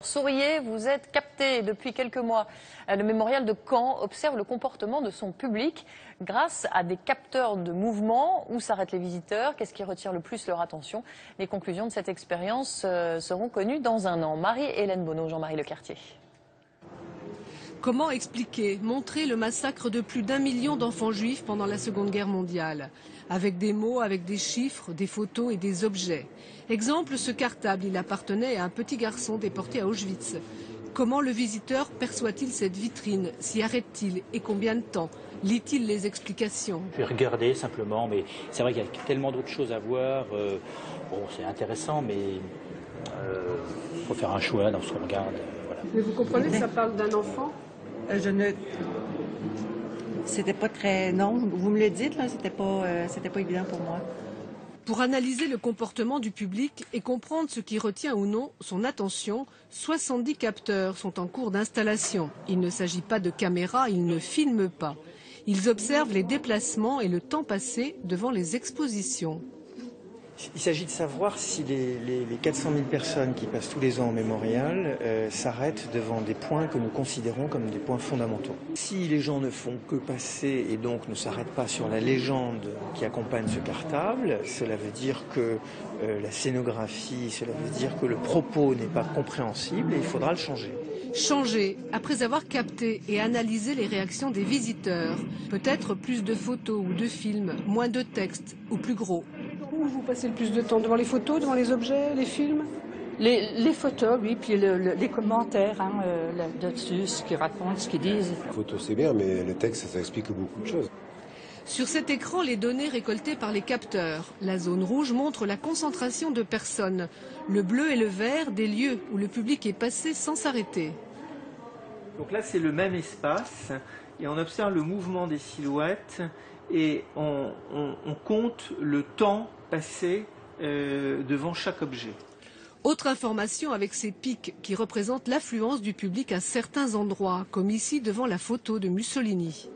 Souriez, vous êtes capté depuis quelques mois. Le mémorial de Caen observe le comportement de son public grâce à des capteurs de mouvement. Où s'arrêtent les visiteurs? Qu'est-ce qui retire le plus leur attention? Les conclusions de cette expérience seront connues dans un an. Marie-Hélène Bonneau, Jean-Marie Lecartier. Comment expliquer, montrer le massacre de plus d'1 million d'enfants juifs pendant la Seconde Guerre mondiale? Avec des mots, avec des chiffres, des photos et des objets. Exemple, ce cartable, il appartenait à un petit garçon déporté à Auschwitz. Comment le visiteur perçoit-il cette vitrine? S'y arrête-t-il? Et combien de temps? Lit-il les explications? Je vais regarder simplement, mais c'est vrai qu'il y a tellement d'autres choses à voir. Bon, c'est intéressant, mais il faut faire un choix dans ce qu'on regarde. Voilà. Mais vous comprenez que ça parle d'un enfant? C'était pas très... Non, vous me le dites, là, c'était pas évident pour moi. Pour analyser le comportement du public et comprendre ce qui retient ou non son attention, 70 capteurs sont en cours d'installation. Il ne s'agit pas de caméras, ils ne filment pas. Ils observent les déplacements et le temps passé devant les expositions. Il s'agit de savoir si les 400 000 personnes qui passent tous les ans au mémorial s'arrêtent devant des points que nous considérons comme des points fondamentaux. Si les gens ne font que passer et donc ne s'arrêtent pas sur la légende qui accompagne ce cartable, cela veut dire que la scénographie, cela veut dire que le propos n'est pas compréhensible et il faudra le changer. Changer, après avoir capté et analysé les réactions des visiteurs. Peut-être plus de photos ou de films, moins de textes ou plus gros. Où vous passez le plus de temps? Devant les photos, devant les objets, les films? Les photos, oui, puis les commentaires là-dessus, ce qu'ils racontent, ce qu'ils disent. Les photos, c'est bien, mais le texte, ça explique beaucoup de choses. Sur cet écran, les données récoltées par les capteurs. La zone rouge montre la concentration de personnes. Le bleu et le vert, des lieux où le public est passé sans s'arrêter. Donc là, c'est le même espace et on observe le mouvement des silhouettes et on compte le temps passé devant chaque objet. Autre information avec ces pics qui représentent l'affluence du public à certains endroits, comme ici devant la photo de Mussolini.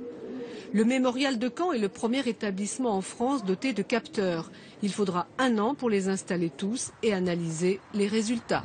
Le mémorial de Caen est le premier établissement en France doté de capteurs. Il faudra 1 an pour les installer tous et analyser les résultats.